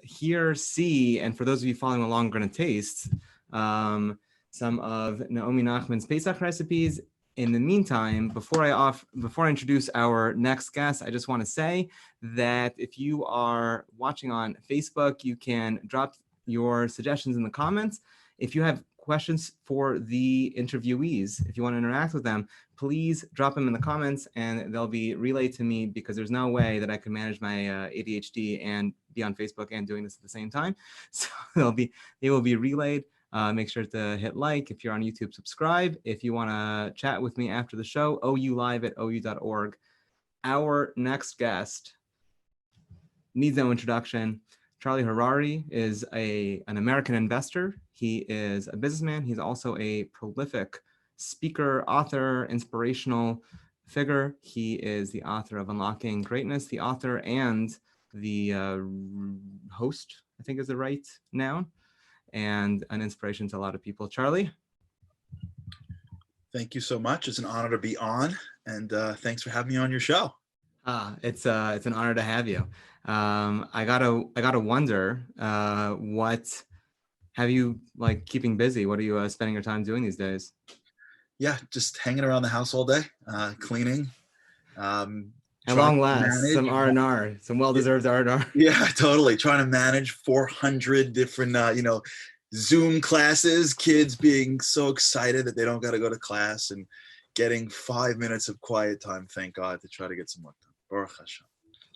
hear, see, and for those of you following along, we're going to taste some of Naomi Nachman's Pesach recipes. In the meantime, before I introduce our next guest, I just want to say that if you are watching on Facebook, you can drop your suggestions in the comments. If you have questions for the interviewees, if you want to interact with them, please drop them in the comments and they'll be relayed to me, because there's no way that I can manage my ADHD and be on Facebook and doing this at the same time. So they will be relayed. Make sure to hit like. If you're on YouTube, subscribe. If you want to chat with me after the show, oulive@ou.org. Our next guest needs no introduction. Charlie Harary is an American investor. He is a businessman. He's also a prolific speaker, author, inspirational figure. He is the author of Unlocking Greatness, the author and the host, I think is the right noun, and an inspiration to a lot of people. Charlie? Thank you so much. It's an honor to be on, and thanks for having me on your show. It's an honor to have you. I gotta wonder, what have you like keeping busy? What are you spending your time doing these days? Yeah, just hanging around the house all day, cleaning. At long last, some R&R, some well-deserved R&R. Yeah, totally. Trying to manage 400 different, Zoom classes, kids being so excited that they don't got to go to class, and getting 5 minutes of quiet time, thank God, to try to get some work done. Baruch Hashem.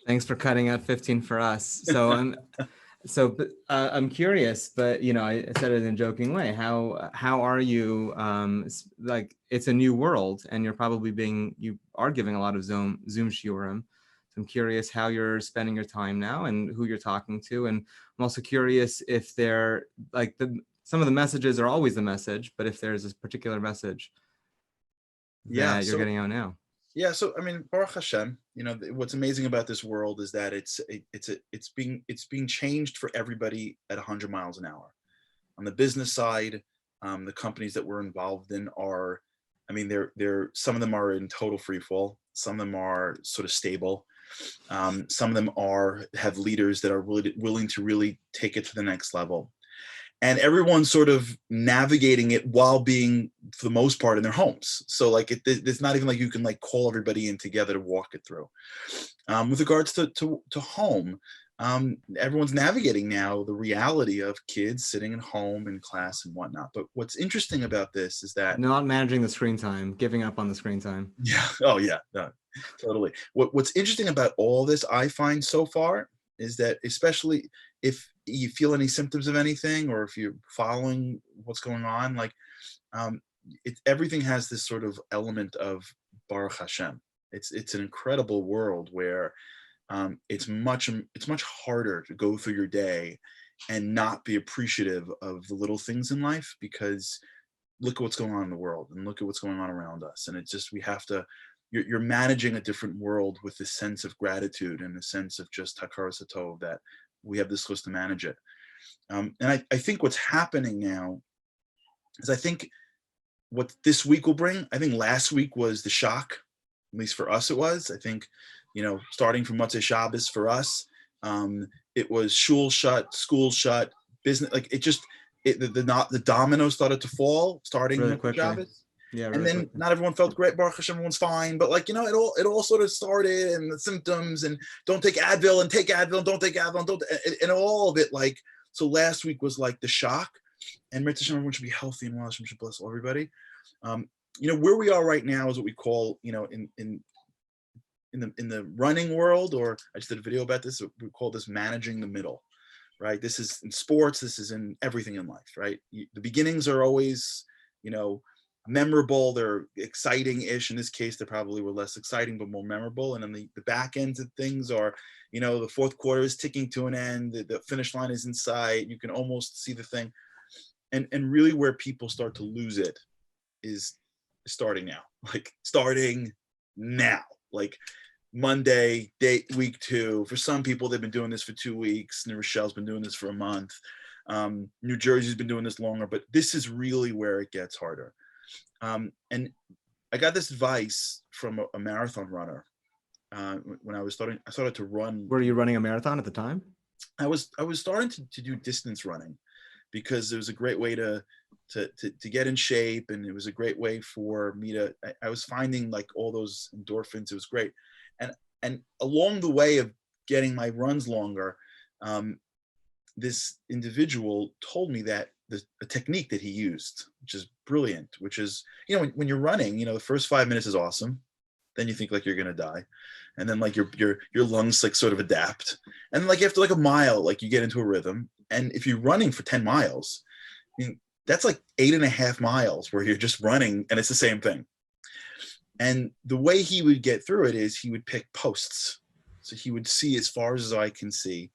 Thanks for cutting out 15 for us. So I'm curious, but I said it in a joking way. How are you? Like, it's a new world, and you are giving a lot of Zoom shiurim. So I'm curious how you're spending your time now and who you're talking to, and I'm also curious if they're like some of the messages are always the message, but if there's a particular message that you're getting out now. Yeah, so I mean, Baruch Hashem, what's amazing about this world is that it's being changed for everybody at 100 miles an hour. On the business side, the companies that we're involved in are, I mean, they're some of them are in total free fall. Some of them are sort of stable. Some of them have leaders that are willing to really take it to the next level. And everyone's sort of navigating it while being, for the most part, in their homes. So like it's not even like you can like call everybody in together to walk it through. With regards to home, everyone's navigating now the reality of kids sitting at home in class and whatnot. But what's interesting about this is that not managing the screen time, giving up on the screen time. Yeah. Oh yeah. No, totally. What's interesting about all this, I find so far, is that especially if you feel any symptoms of anything, or if you're following what's going on, like everything has this sort of element of Baruch Hashem. It's an incredible world where it's much harder to go through your day and not be appreciative of the little things in life, because look at what's going on in the world and look at what's going on around us. And it's just, we have to, you're managing a different world with this sense of gratitude and a sense of just hakaras hatov, that we have this list to manage it. And I think what's happening now is, I think what this week will bring, I think last week was the shock, at least for us it was. I think, starting from Motzei Shabbos for us, it was shul shut, school shut, business, like the dominoes started to fall starting really with quickly. Shabbos. Yeah, really and then quickly. Not everyone felt great. Baruch Hashem, everyone's fine. But like, it all sort of started, and the symptoms, and don't take Advil, and take Advil, and don't take Advil, and all of it. Like, so last week was like the shock, and Mitzvah Hashem, everyone should be healthy, and Hashem should bless everybody. Where we are right now is what we call, in the running world, or I just did a video about this, we call this managing the middle, right? This is in sports, this is in everything in life, right? The beginnings are always, memorable, they're exciting-ish. In this case, they probably were less exciting, but more memorable. And then the back ends of things are, the fourth quarter is ticking to an end, the finish line is in sight, you can almost see the thing. And really where people start to lose it is starting now, like Monday, week 2. For some people, they've been doing this for 2 weeks. New Rochelle's been doing this for a month. New Jersey's been doing this longer, but this is really where it gets harder. And I got this advice from a marathon runner when I started to run. Were you running a marathon at the time? I was starting to do distance running, because it was a great way to get in shape, and it was a great way for me to. I was finding like all those endorphins. It was great, and along the way of getting my runs longer, this individual told me that a technique that he used, which is brilliant, which is, when you're running, the first 5 minutes is awesome. Then you think like you're gonna die, and then like your lungs like sort of adapt, and like after like a mile, like you get into a rhythm. And if you're running for 10 miles, I mean, that's like 8.5 miles where you're just running, and it's the same thing. And the way he would get through it is he would pick posts. So he would see as far as I can see,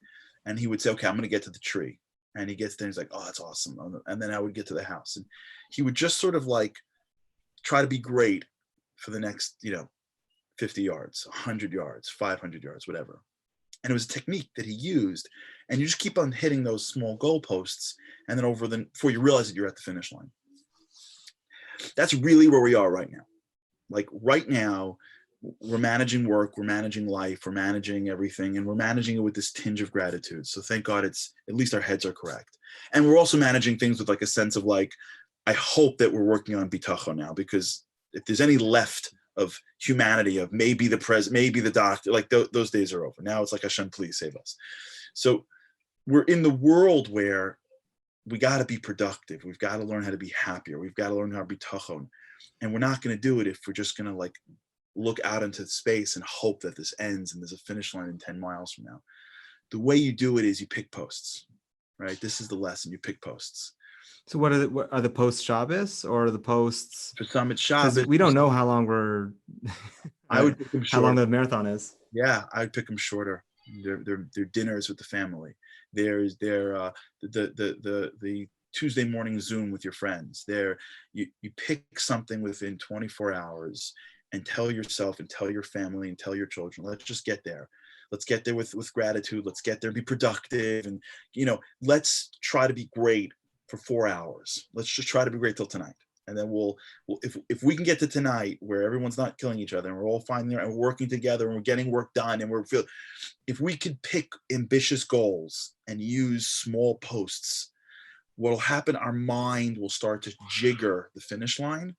and he would say, okay, I'm going to get to the tree. And he gets there and he's like, oh, that's awesome. And then I would get to the house, and he would just sort of like try to be great for the next, 50 yards, 100 yards, 500 yards, whatever. And it was a technique that he used, and you just keep on hitting those small goalposts, and then before you realize that you're at the finish line. That's really where we are right now. Like right now, we're managing work, we're managing life, we're managing everything, and we're managing it with this tinge of gratitude. So thank God at least our heads are correct. And we're also managing things with like a sense of like, I hope that we're working on bitachon now, because if there's any left of humanity, of maybe the president, maybe the doctor, like those days are over. Now it's like, Hashem, please save us. So we're in the world where we got to be productive. We've got to learn how to be happier. We've got to learn how to be bitachon. And we're not going to do it if we're just going to like look out into space and hope that this ends and there's a finish line in 10 miles from now. The way you do it is you pick posts, right? This is the lesson. You pick posts. So what are the posts Shabbos, or are the posts? For some it's Shabbos. We don't know how long we're. I would pick them shorter. How long the marathon is? Yeah, I would pick them shorter. They're dinners with the family. There's the Tuesday morning Zoom with your friends. You pick something within 24 hours and tell yourself and tell your family and tell your children, let's just get there. Let's get there with gratitude. Let's get there and be productive. And, let's try to be great for 4 hours. Let's just try to be great till tonight. And then we'll if we can get to tonight where everyone's not killing each other and we're all fine there and we're working together and we're getting work done and if we could pick ambitious goals and use small posts, what'll happen, our mind will start to jigger the finish line.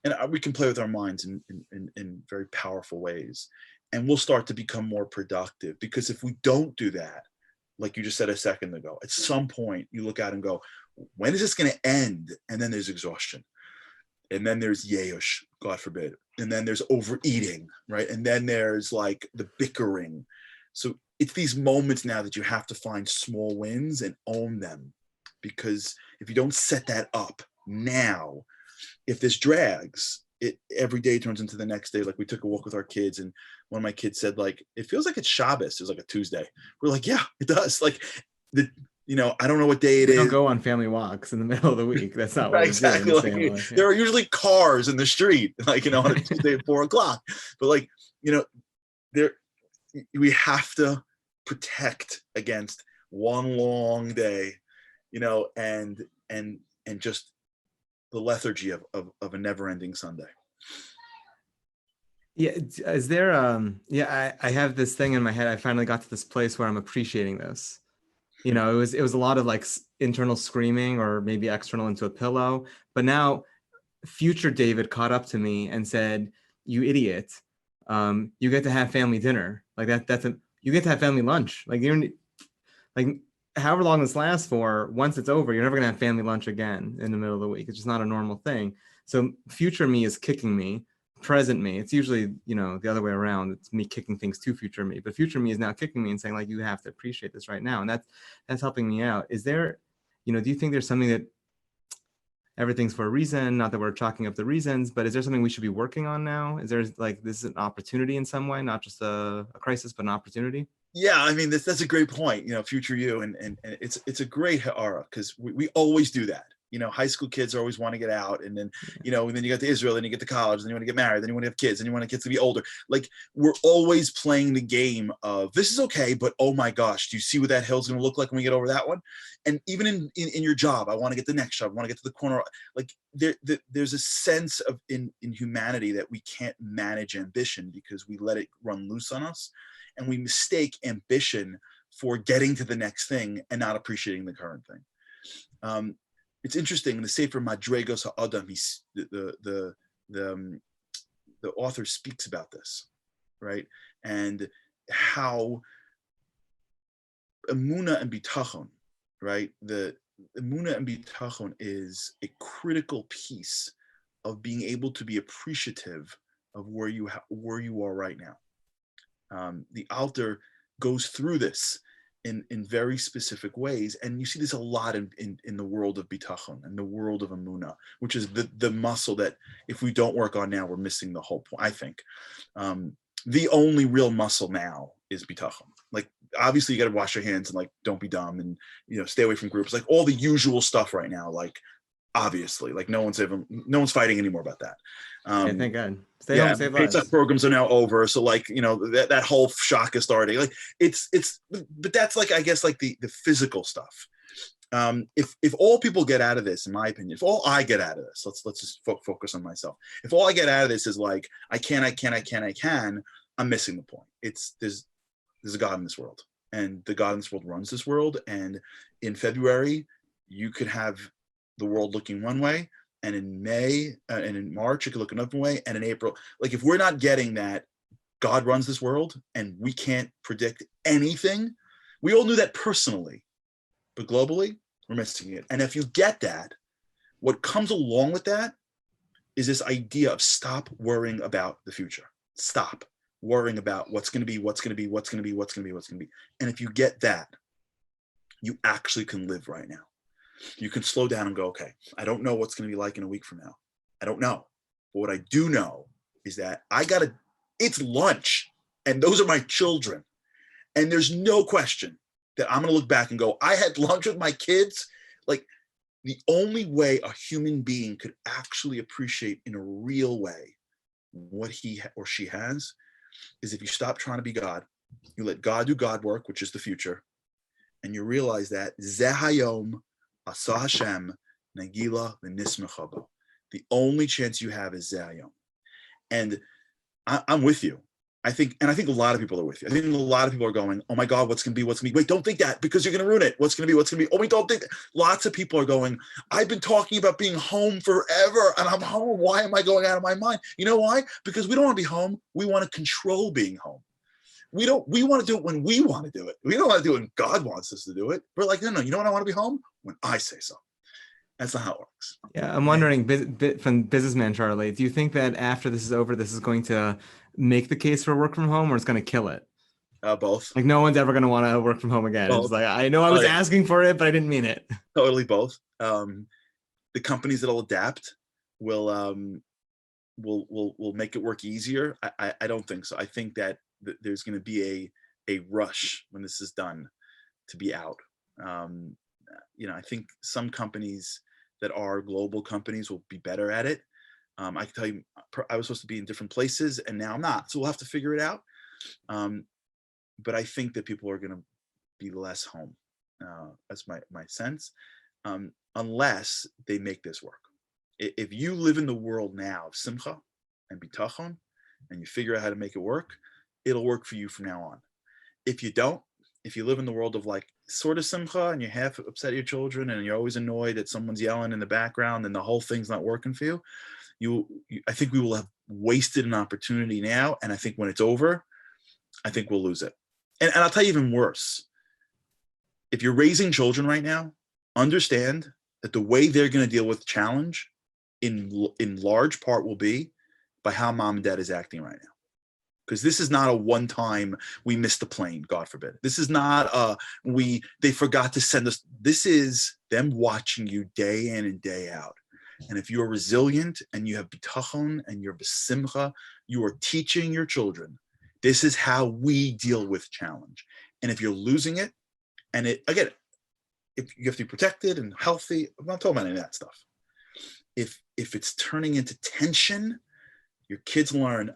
And we can play with our minds in very powerful ways. And we'll start to become more productive, because if we don't do that, like you just said a second ago, at some point you look out and go, when is this going to end? And then there's exhaustion. And then there's yeush, God forbid. And then there's overeating, right? And then there's like the bickering. So it's these moments now that you have to find small wins and own them. Because if you don't set that up now, if this drags, every day turns into the next day. Like we took a walk with our kids, and one of my kids said, like, it feels like it's Shabbos. It was like a Tuesday. We're like, yeah, it does. Like I don't know what day it is. We don't go on family walks in the middle of the week. That's not what exactly. we're doing. Like, there are usually cars in the street, like, on a Tuesday at 4:00. But like, we have to protect against one long day, and just the lethargy of a never-ending Sunday. Yeah. Is there I have this thing in my head. I finally got to this place where I'm appreciating this. It was a lot of like internal screaming, or maybe external into a pillow. But now future David caught up to me and said, you idiot, you get to have family dinner. Like you get to have family lunch. Like however long this lasts for, once it's over, you're never going to have family lunch again in the middle of the week. It's just not a normal thing. So future me is kicking me. Present me, it's usually, the other way around. It's me kicking things to future me, but future me is now kicking me and saying, like, you have to appreciate this right now. And that's helping me out. Is there, do you think there's something that everything's for a reason? Not that we're chalking up the reasons, but is there something we should be working on now? Is there like, this is an opportunity in some way, not just a crisis, but an opportunity? Yeah, I mean, that's a great point, future you. And it's a great ha'ara, because we always do that. High school kids always want to get out, and then, and then you get to Israel, then you get to college, then you want to get married, then you want to have kids, then you want kids to be older. Like, we're always playing the game of, this is okay, but oh my gosh, do you see what that hill's going to look like when we get over that one? And even in your job, I want to get the next job, I want to get to the corner. Like, there's a sense of in humanity that we can't manage ambition, because we let it run loose on us, and we mistake ambition for getting to the next thing and not appreciating the current thing. It's interesting in the Sefer Madregos HaAdam, the author speaks about this, right? And how Emunah and Bitachon, right? The Emunah and Bitachon is a critical piece of being able to be appreciative of where you are right now. The Alter goes through this in very specific ways, and you see this a lot in the world of Bitachon and the world of Emunah, which is the muscle that if we don't work on now, we're missing the whole point. I think the only real muscle now is Bitachon. Like, obviously you got to wash your hands and like don't be dumb and stay away from groups, like all the usual stuff right now, like obviously, like no one's fighting anymore about that. Yeah, thank God. Stay home, save lives. Pesach programs are now over, so like that whole shock is starting. Like but that's like, I guess, like the physical stuff. If all people get out of this, in my opinion, if all I get out of this, let's just focus on myself. If all I get out of this is like I can, I'm missing the point. There's a God in this world, and the God in this world runs this world. And in February, you could have the world looking one way, and in May and in March it could look another way, and in April, like if we're not getting that God runs this world and we can't predict anything, we all knew that personally, but globally we're missing it. And if you get that, what comes along with that is this idea of stop worrying about the future. Stop worrying about what's going to be. And if you get that, you actually can live right now. You can slow down and go, okay, I don't know what's going to be like in a week from now. I don't know. But what I do know is that it's lunch, and those are my children. And there's no question that I'm going to look back and go, I had lunch with my kids. Like, the only way a human being could actually appreciate in a real way what he or she has is if you stop trying to be God, you let God do God work, which is the future, and you realize that Zeh Hayom Asa Hashem Nagila V'Nismecha Bo. The only chance you have is Zeh Hayom. And I'm with you. I think a lot of people are with you. I think a lot of people are going, oh my God, what's going to be? Wait, don't think that, because you're going to ruin it. What's going to be? Oh, wait, don't think that. Lots of people are going, I've been talking about being home forever, and I'm home. Why am I going out of my mind? You know why? Because we don't want to be home. We want to control being home. We want to do it when we want to do it. We don't want to do it when God wants us to do it. We're like, no, you know when I want to be home? When I say so. That's not how it works. Yeah, I'm wondering, from businessman Charlie, do you think that after this is over, this is going to make the case for work from home, or it's going to kill it? Both. Like, no one's ever going to want to work from home again. Both. It's like, I know I was asking for it, but I didn't mean it. Totally both. The companies that'll adapt will make it work easier. I don't think so. I think that there's going to be a rush when this is done to be out. I think some companies that are global companies will be better at it. I can tell you, I was supposed to be in different places and now I'm not. So we'll have to figure it out. But I think that people are going to be less home. That's my sense. Unless they make this work. If you live in the world now of simcha and bitachon, and you figure out how to make it work, it'll work for you from now on. If you don't, if you live in the world of like sort of simcha and you're half upset at your children and you're always annoyed that someone's yelling in the background and the whole thing's not working for you, I think we will have wasted an opportunity now. And I think when it's over, I think we'll lose it. And I'll tell you even worse. If you're raising children right now, understand that the way they're going to deal with challenge in large part will be by how mom and dad is acting right now. Because this is not a one-time we missed the plane, God forbid. This is not they forgot to send us. This is them watching you day in and day out. And if you're resilient and you have bitachon and you're besimcha, you are teaching your children, this is how we deal with challenge. And if you're losing it, and if you have to be protected and healthy, I'm not talking about any of that stuff. If it's turning into tension, your kids learn,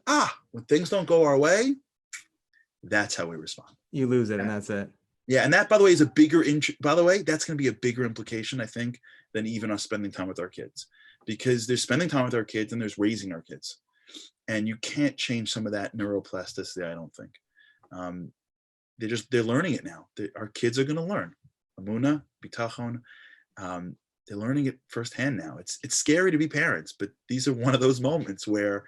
when things don't go our way, that's how we respond. You lose it, and that's it. Yeah, and that, by the way, is a bigger, that's going to be a bigger implication, I think, than even us spending time with our kids. Because there's spending time with our kids and there's raising our kids. And you can't change some of that neuroplasticity, I don't think. they're learning it now. Our kids are going to learn Amuna, Bitachon. They're learning it firsthand now. It's scary to be parents, but these are one of those moments where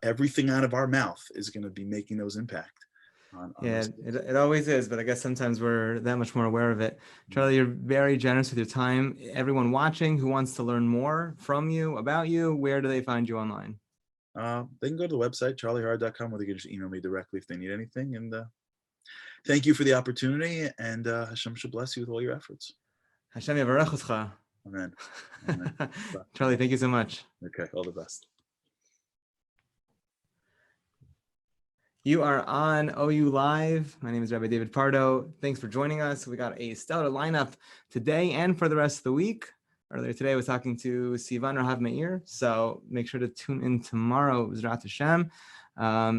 everything out of our mouth is going to be making those impact. Yeah, it always is, but I guess sometimes we're that much more aware of it. Charlie, you're very generous with your time. Everyone watching who wants to learn more from you, about you, where do they find you online? They can go to the website, charlieharary.com, or they can just email me directly if they need anything. And thank you for the opportunity, and Hashem should bless you with all your efforts. Hashem yavarech otcha. Amen. Charlie, thank you so much. Okay, all the best. You are on OU Live. My name is Rabbi David Pardo. Thanks for joining us. We got a stellar lineup today and for the rest of the week. Earlier today, I was talking to Sivan Rahav Meir, so make sure to tune in tomorrow, Zrat Hashem.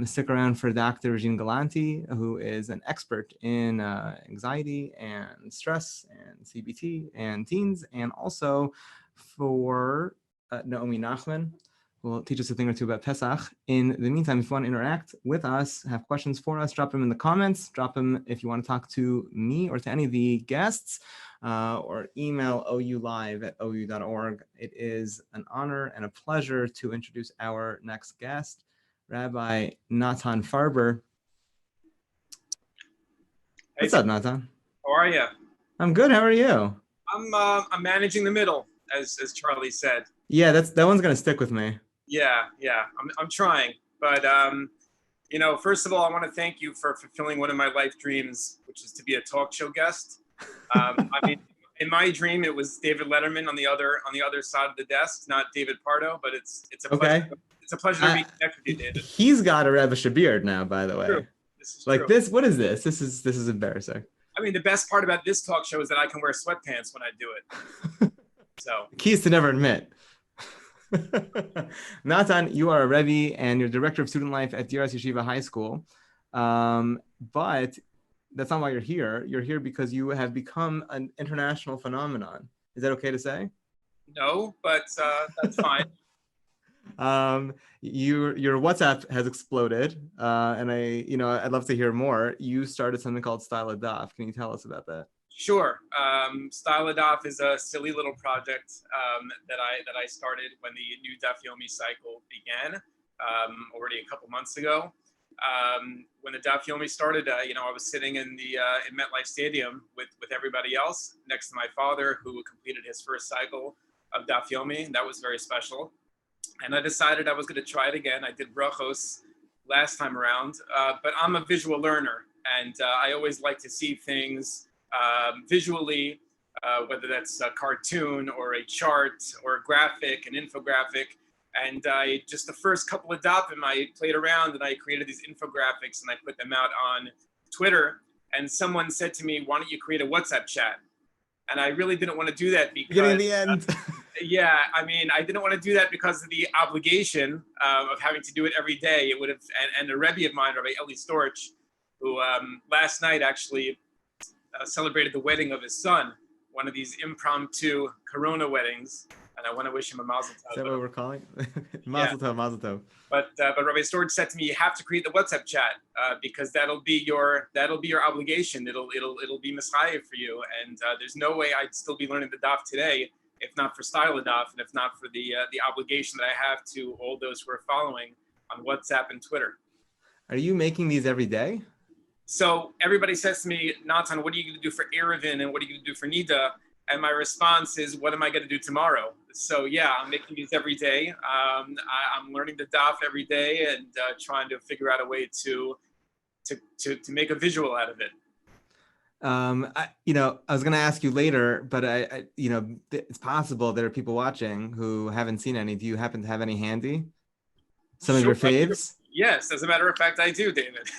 Stick around for Dr. Regine Galanti, who is an expert in anxiety and stress and CBT and teens, and also for Naomi Nachman, who will teach us a thing or two about Pesach. In the meantime, if you want to interact with us, have questions for us, drop them in the comments. Drop them if you want to talk to me or to any of the guests, or email oulive@ou.org. It is an honor and a pleasure to introduce our next guest, Rabbi Natan Farber. What's up, Natan? How are you? I'm good. How are you? I'm managing the middle, as Charlie said. Yeah, that one's gonna stick with me. Yeah. I'm trying, but first of all, I want to thank you for fulfilling one of my life dreams, which is to be a talk show guest. I mean, in my dream, it was David Letterman on the other side of the desk, not David Pardo. But it's a okay. Pleasure. It's a pleasure to be connected with you, David. He's got a Rebbe beard now, by the way. True. This is like true. this. What is this? This is embarrassing. I mean, the best part about this talk show is that I can wear sweatpants when I do it. So keys to never admit. Natan, you are a Rebbe and you're director of student life at Diras Yeshiva High School. But that's not why you're here. You're here because you have become an international phenomenon. Is that okay to say? No, but that's fine. Your WhatsApp has exploded, and I'd love to hear more. You started something called Style of Daf. Can you tell us about that? Sure. Style of Daf is a silly little project that I started when the new Daf Yomi cycle began already a couple months ago. When the Daf Yomi started, I was sitting in MetLife Stadium with everybody else next to my father, who completed his first cycle of Daf Yomi, and that was very special. And I decided I was going to try it again. I did brachos last time around, but I'm a visual learner, and I always like to see things visually, whether that's a cartoon or a chart or a graphic, an infographic. And I just the first couple of dapim, I played around and I created these infographics and I put them out on Twitter. And someone said to me, "Why don't you create a WhatsApp chat?" And I really didn't want to do that because getting the end. Yeah, I mean, I didn't want to do that because of the obligation of having to do it every day. It would have, and a Rebbe of mine, Rabbi Eli Storch, who last night actually celebrated the wedding of his son, one of these impromptu Corona weddings, and I want to wish him a mazel tov. Is that what we're calling? Mazel tov, mazel tov. But Rabbi Storch said to me, "You have to create the WhatsApp chat because that'll be your obligation. It'll be mischayev for you, and there's no way I'd still be learning the daf today if not for Style of Daf and if not for the obligation that I have to all those who are following on WhatsApp and Twitter." Are you making these every day? So everybody says to me, "Natan, what are you going to do for Erevin and what are you going to do for Nida?" And my response is, "What am I going to do tomorrow?" So yeah, I'm making these every day. I'm learning the daf every day and trying to figure out a way to make a visual out of it. I was going to ask you later, but it's possible there are people watching who haven't seen any. Do you happen to have any handy? Some of your faves? Yes, as a matter of fact, I do, David.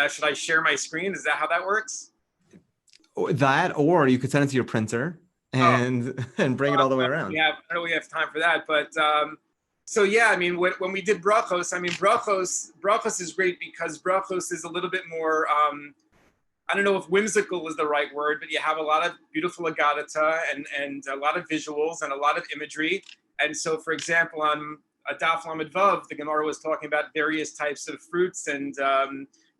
Should I share my screen? Is that how that works? That, or you could send it to your printer and bring it all the way around. I don't really have time for that, but so yeah, I mean, when we did brachos, brachos is great because brachos is a little bit more, I don't know if whimsical is the right word, but you have a lot of beautiful agadata and a lot of visuals and a lot of imagery. And so, for example, on Daf Lamed Vav, the Gemara was talking about various types of fruits and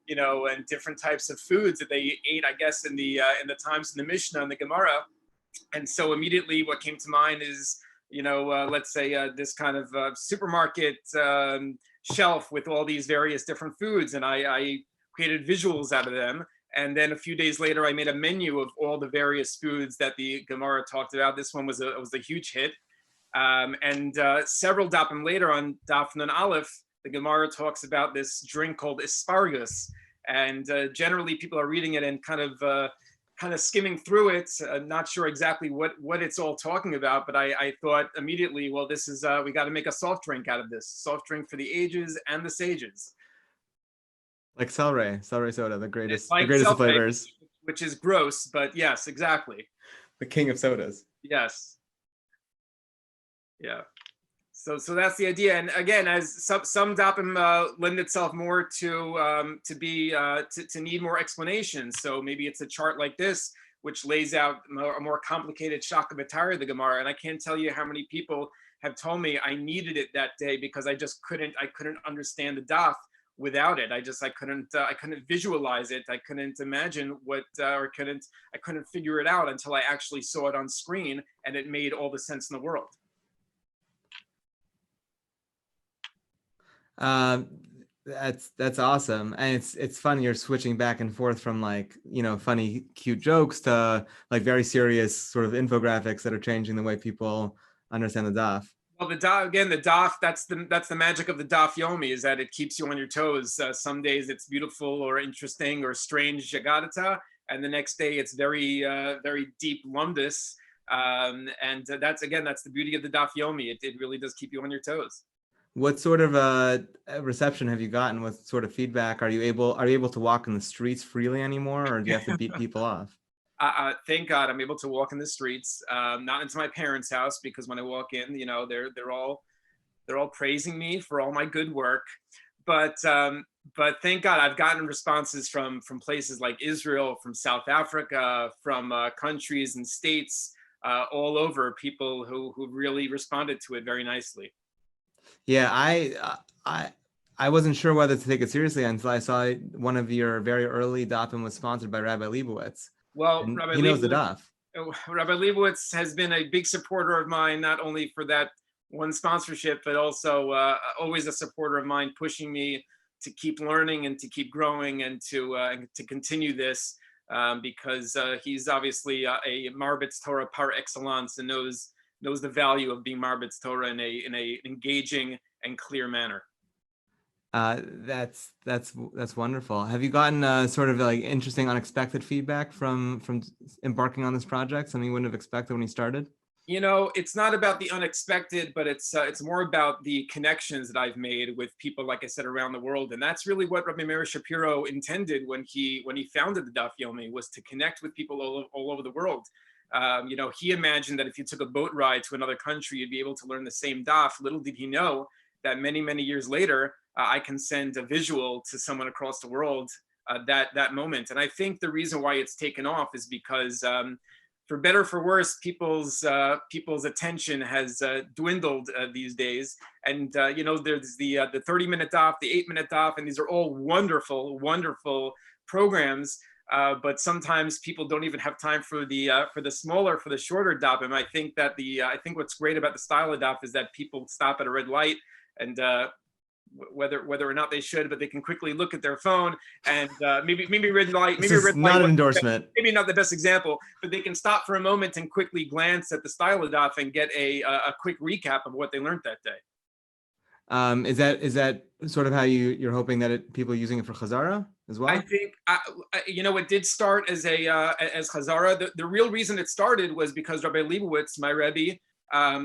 you know, and different types of foods that they ate, I guess, in the times in the Mishnah and the Gemara. And so immediately what came to mind is, you know, let's say this kind of supermarket shelf with all these various different foods, and I created visuals out of them. And then a few days later, I made a menu of all the various foods that the Gemara talked about. This one was a huge hit. And several dapim later on Daf Nun Aleph, the Gemara talks about this drink called asparagus. And generally people are reading it and kind of skimming through it, not sure exactly what it's all talking about. But I thought immediately, well, this is, we got to make a soft drink out of this. Soft drink for the ages and the sages. Like celery soda, the greatest like of flavors. Which is gross, but yes, exactly. The king of sodas. Yes. Yeah. So that's the idea. And again, as some dapim lend itself more to need more explanation. So maybe it's a chart like this, which lays out a more complicated shaka b'tari, the Gemara. And I can't tell you how many people have told me I needed it that day because I couldn't understand the daf without it. I couldn't visualize it. I couldn't imagine I couldn't figure it out until I actually saw it on screen, and it made all the sense in the world. That's awesome. And it's fun. You're switching back and forth from like, you know, funny, cute jokes to like very serious sort of infographics that are changing the way people understand the daf. Well, the daf, that's the magic of the daf yomi, is that it keeps you on your toes. Some days it's beautiful or interesting or strange jagadata, and the next day it's very very deep lumdus. And that's the beauty of the daf yomi. It really does keep you on your toes. What sort of reception have you gotten? What sort of feedback? Are you able to walk in the streets freely anymore, or do you have to beat people off? Thank God I'm able to walk in the streets, not into my parents' house, because when I walk in, you know, they're all praising me for all my good work. But thank God I've gotten responses from places like Israel, from South Africa, from countries and states all over, people who really responded to it very nicely. Yeah, I wasn't sure whether to take it seriously until I saw one of your very early dafim was sponsored by Rabbi Leibowitz. Well, he knows the daf. Rabbi Leibowitz has been a big supporter of mine, not only for that one sponsorship, but also always a supporter of mine, pushing me to keep learning and to keep growing and to continue this, because he's obviously a Marbitz Torah par excellence and knows the value of being Marbitz Torah in a engaging and clear manner. That's wonderful. Have you gotten sort of like interesting, unexpected feedback from embarking on this project? Something you wouldn't have expected when you started? You know, it's not about the unexpected, but it's more about the connections that I've made with people, like I said, around the world. And that's really what Rabbi Meir Shapiro intended when he founded the Daf Yomi, was to connect with people all over the world. You know, he imagined that if you took a boat ride to another country, you'd be able to learn the same daf. Little did he know that many, many years later, I can send a visual to someone across the world that moment. And I think the reason why it's taken off is because, for better or for worse, people's attention has dwindled these days. And you know, there's the 30-minute daf, the 8-minute daf, and these are all wonderful, wonderful programs. But sometimes people don't even have time for the shorter daf. And I think that I think what's great about the style of daf is that people stop at a red light, and whether or not they should, but they can quickly look at their phone and maybe red light. Maybe red light. Not an endorsement. Maybe not the best example, but they can stop for a moment and quickly glance at the style of daf and get a quick recap of what they learned that day. Is that sort of how you're hoping that people are using it for Chazara as well? I think you know, it did start as Chazara. The real reason it started was because Rabbi Leibowitz, my Rebbe,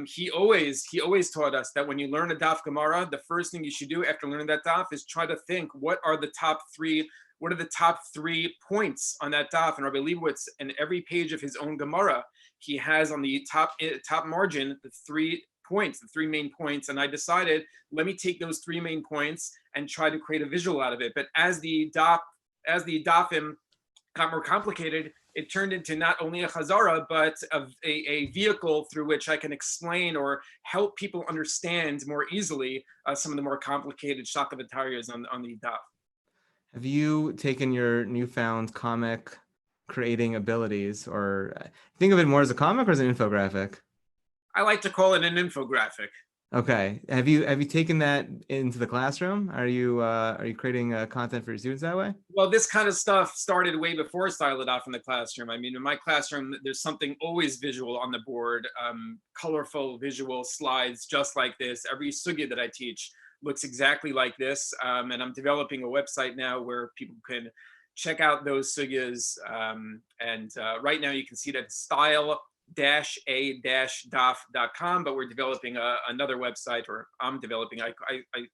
he always taught us that when you learn a daf Gemara, the first thing you should do after learning that daf is try to think what are the top three points on that daf. And Rabbi Leibowitz, in every page of his own Gemara, he has on the top margin the 3 points, the 3 main points. And I decided, let me take those 3 main points and try to create a visual out of it. But as the dafim got more complicated, it turned into not only a chazara, but a vehicle through which I can explain or help people understand more easily some of the more complicated shaka v'taryas on the daf. Have you taken your newfound comic creating abilities, or think of it more as a comic or as an infographic? I like to call it an infographic. Okay. Have you taken that into the classroom? Are you creating content for your students that way? Well, this kind of stuff started way before Style It Off in the classroom. I mean, in my classroom, there's something always visual on the board, colorful visual slides just like this. Every sugya that I teach looks exactly like this. And I'm developing a website now where people can check out those sugyas. Right now you can see that style-a-daf.com, but we're developing another website, or I'm developing. I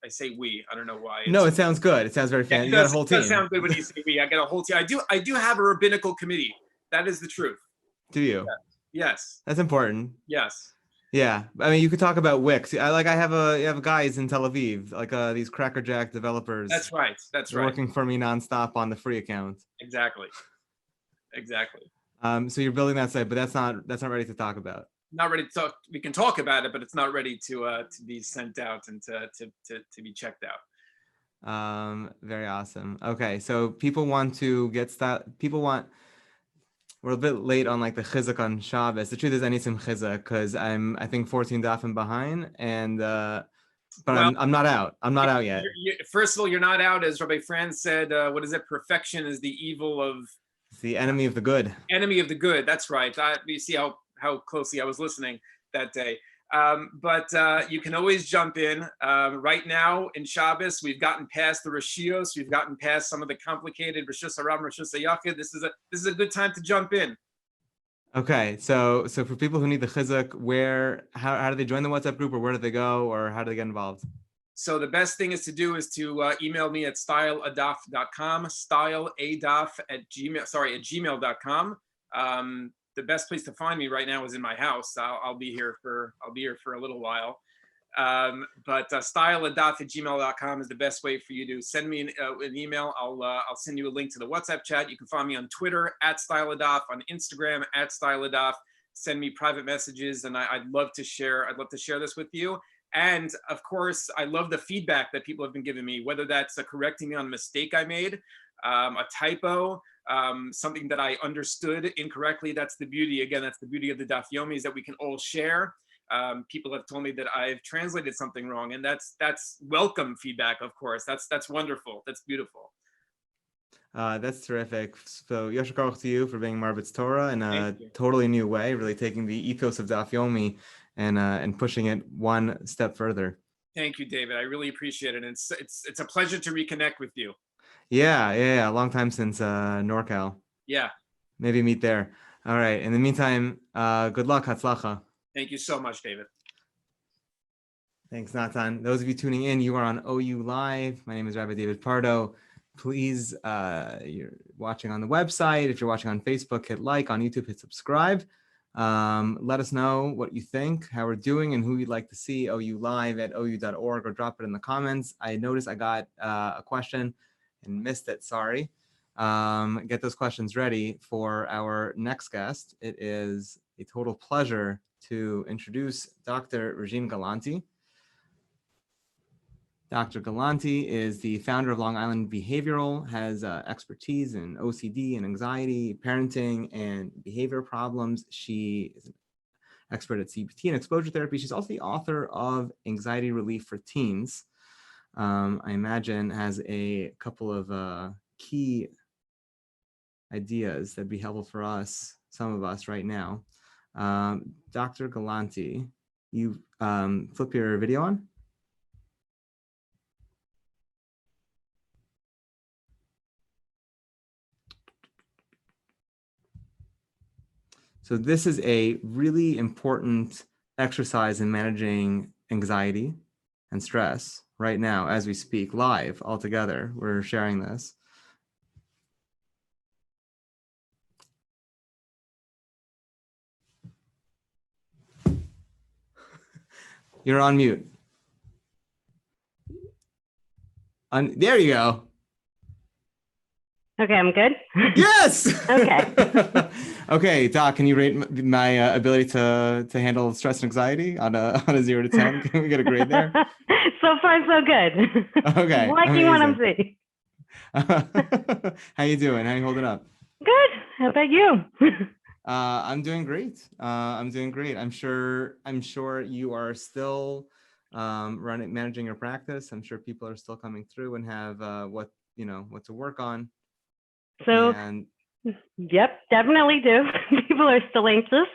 say we. I don't know why. No, it sounds good. It sounds very fancy. You got a whole team. It does sound good when you say we. I got a whole team. I do have a rabbinical committee. That is the truth. Do you? Yes. That's important. Yes. Yeah, I mean, you could talk about Wix. You have guys in Tel Aviv, like these crackerjack developers. That's right. They're working for me nonstop on the free account. Exactly. So you're building that site, but that's not ready to talk about. Not ready to talk. We can talk about it, but it's not ready to be sent out and to be checked out. Very awesome. Okay, so people want to get started. We're a bit late on like the chizuk on Shabbos. The truth is I need some chizuk because I think 14 dafim behind, and but I'm not out. I'm not out yet. First of all, you're not out, as Rabbi Franz said. What is it? Perfection is the evil of. It's the enemy of the good. Enemy of the good. That's right. You see how closely I was listening that day. But you can always jump in. Right now in Shabbos, we've gotten past the Rashios. We've gotten past some of the complicated Rishus Haram, Rishus Hayachid. This is a good time to jump in. Okay, so for people who need the chizuk, how do they join the WhatsApp group, or where do they go, or how do they get involved? So the best thing is to email me at styleadaf.com, styleadaf@gmail.com. The best place to find me right now is in my house. I'll be here for a little while. But styleadaf@gmail.com is the best way for you to send me an email. I'll send you a link to the WhatsApp chat. You can find me on Twitter @styleadaf, on Instagram @styleadaf. Send me private messages, and I'd love to share this with you. And of course, I love the feedback that people have been giving me, whether that's correcting me on a mistake I made, a typo, something that I understood incorrectly. That's the beauty. Again, that's the beauty of the Daf Yomi, is that we can all share. People have told me that I've translated something wrong, and that's welcome feedback. Of course, that's wonderful. That's beautiful. That's terrific. So Yasher Koach to you for being Marbit's Torah in a totally new way, really taking the ethos of Daf Yomi and pushing it one step further. Thank you, David. I really appreciate it. It's a pleasure to reconnect with you. Yeah. A long time since NorCal. Yeah. Maybe meet there. All right. In the meantime, good luck, Hatzlacha. Thank you so much, David. Thanks, Natan. Those of you tuning in, you are on OU Live. My name is Rabbi David Pardo. Please, you're watching on the website. If you're watching on Facebook, hit like. On YouTube, hit subscribe. Let us know what you think, how we're doing, and who you'd like to see. OU Live at ou.org, or drop it in the comments. I noticed I got a question and missed it. Sorry. Get those questions ready for our next guest. It is a total pleasure to introduce Dr. Regine Galanti. Dr. Galanti is the founder of Long Island Behavioral, has expertise in OCD and anxiety, parenting, and behavior problems. She is an expert at CBT and exposure therapy. She's also the author of Anxiety Relief for Teens. I imagine has a couple of key ideas that'd be helpful for us, some of us right now. Dr. Galanti, you flip your video on. So this is a really important exercise in managing anxiety and stress right now as we speak, live all together. We're sharing this. You're on mute. There you go. Okay, I'm good. Yes. Okay. Okay, Doc, can you rate my ability to handle stress and anxiety on a 0 to 10? Can we get a grade there? So far, so good. Okay. Liking what I'm seeing. How you doing? How you holding up? Good. How about you? I'm doing great. I'm doing great. I'm sure you are still managing your practice. I'm sure people are still coming through and have what to work on. So, And yep, definitely do. People are still anxious.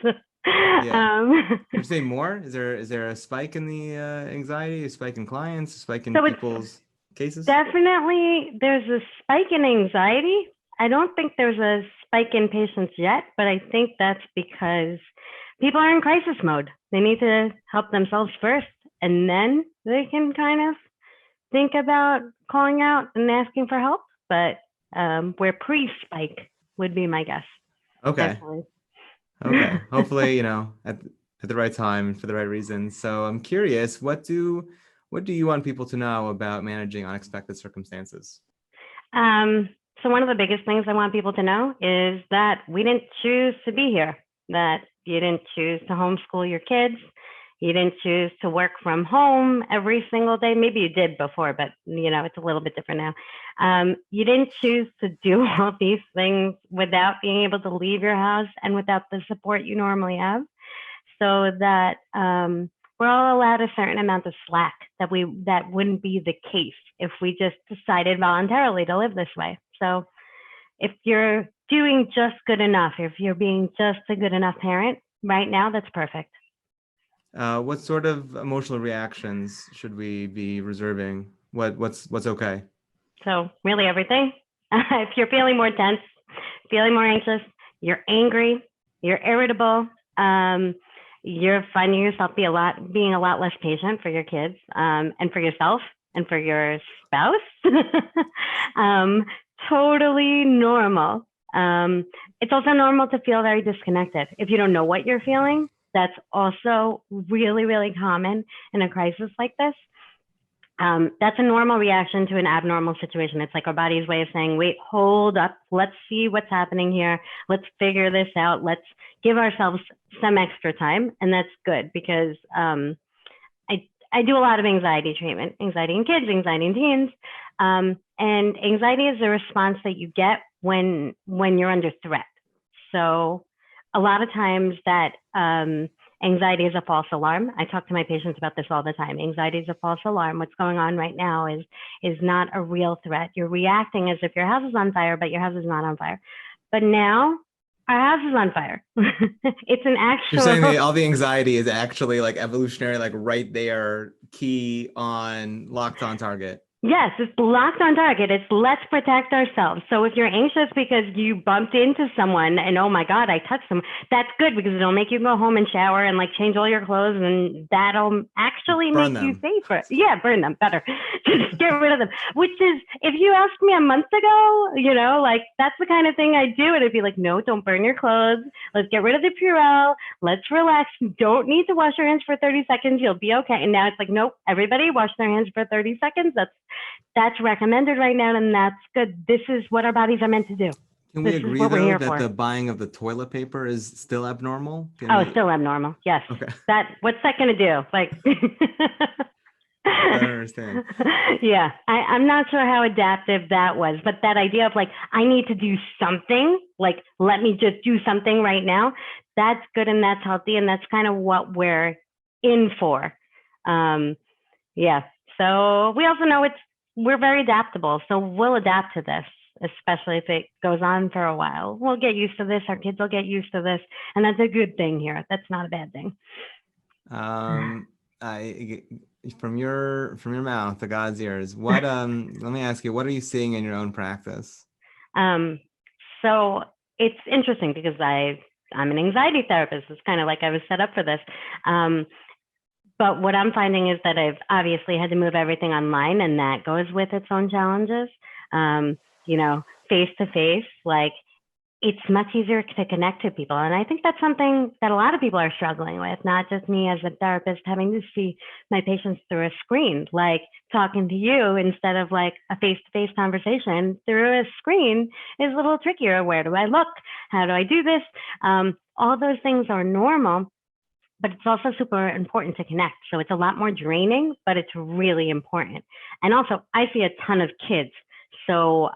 yeah. Would you say more? Is there a spike in the anxiety, a spike in clients, a spike in people's cases? Definitely, there's a spike in anxiety. I don't think there's a spike in patients yet, but I think that's because people are in crisis mode. They need to help themselves first, and then they can kind of think about calling out and asking for help. But we're pre-spike would be my guess. Okay. Definitely. Okay. Hopefully, at the right time and for the right reasons. So I'm curious, what do you want people to know about managing unexpected circumstances? So one of the biggest things I want people to know is that we didn't choose to be here, that you didn't choose to homeschool your kids. You didn't choose to work from home every single day. Maybe you did before, but it's a little bit different now. You didn't choose to do all these things without being able to leave your house and without the support you normally have. So that we're all allowed a certain amount of slack that wouldn't be the case if we just decided voluntarily to live this way. So if you're doing just good enough, if you're being just a good enough parent right now, that's perfect. What sort of emotional reactions should we be reserving? What's okay? So really everything. If you're feeling more tense, feeling more anxious, you're angry, you're irritable, you're finding yourself being a lot less patient for your kids, and for yourself and for your spouse. Totally normal. It's also normal to feel very disconnected. If you don't know what you're feeling, that's also really, really common in a crisis like this. That's a normal reaction to an abnormal situation. It's like our body's way of saying, wait, hold up, let's see what's happening here. Let's figure this out. Let's give ourselves some extra time. And that's good because I do a lot of anxiety treatment, anxiety in kids, anxiety in teens. And anxiety is a response that you get when you're under threat. So a lot of times that anxiety is a false alarm. I talk to my patients about this all the time. Anxiety is a false alarm. What's going on right now is not a real threat. You're reacting as if your house is on fire, but your house is not on fire. But now our house is on fire. It's an actual. You're saying that all the anxiety is actually like evolutionary, like right there, key on, locked on target. Yes, it's locked on target. It's let's protect ourselves. So if you're anxious because you bumped into someone and, oh my God, I touched them, that's good because it'll make you go home and shower and like change all your clothes and that'll actually burn make them. you safer. Yeah, burn them better. Just get rid of them. Which is, if you asked me a month ago, like that's the kind of thing I do. And it'd be like, no, don't burn your clothes. Let's get rid of the Purell. Let's relax. You don't need to wash your hands for 30 seconds. You'll be okay. And now it's like, nope, everybody wash their hands for 30 seconds. That's recommended right now, and that's good. This is what our bodies are meant to do. Can we agree, though, that the buying of the toilet paper is still abnormal? Still abnormal, yes. Okay. What's that going to do? Like, I don't understand. Yeah, I'm not sure how adaptive that was, but that idea of like, I need to do something, like, let me just do something right now, that's good and that's healthy, and that's kind of what we're in for. Yeah, so we also know we're very adaptable, so we'll adapt to this, especially if it goes on for a while. We'll get used to this. Our kids will get used to this, and that's a good thing here. That's not a bad thing. From your mouth to God's ears, what let me ask you, what are you seeing in your own practice? So it's interesting because I'm an anxiety therapist. It's kind of like I was set up for this. But what I'm finding is that I've obviously had to move everything online, and that goes with its own challenges. Face to face, like it's much easier to connect to people. And I think that's something that a lot of people are struggling with, not just me as a therapist having to see my patients through a screen, like talking to you instead of like a face-to-face conversation through a screen is a little trickier. Where do I look? How do I do this? All those things are normal, but it's also super important to connect. So it's a lot more draining, but it's really important. And also I see a ton of kids. So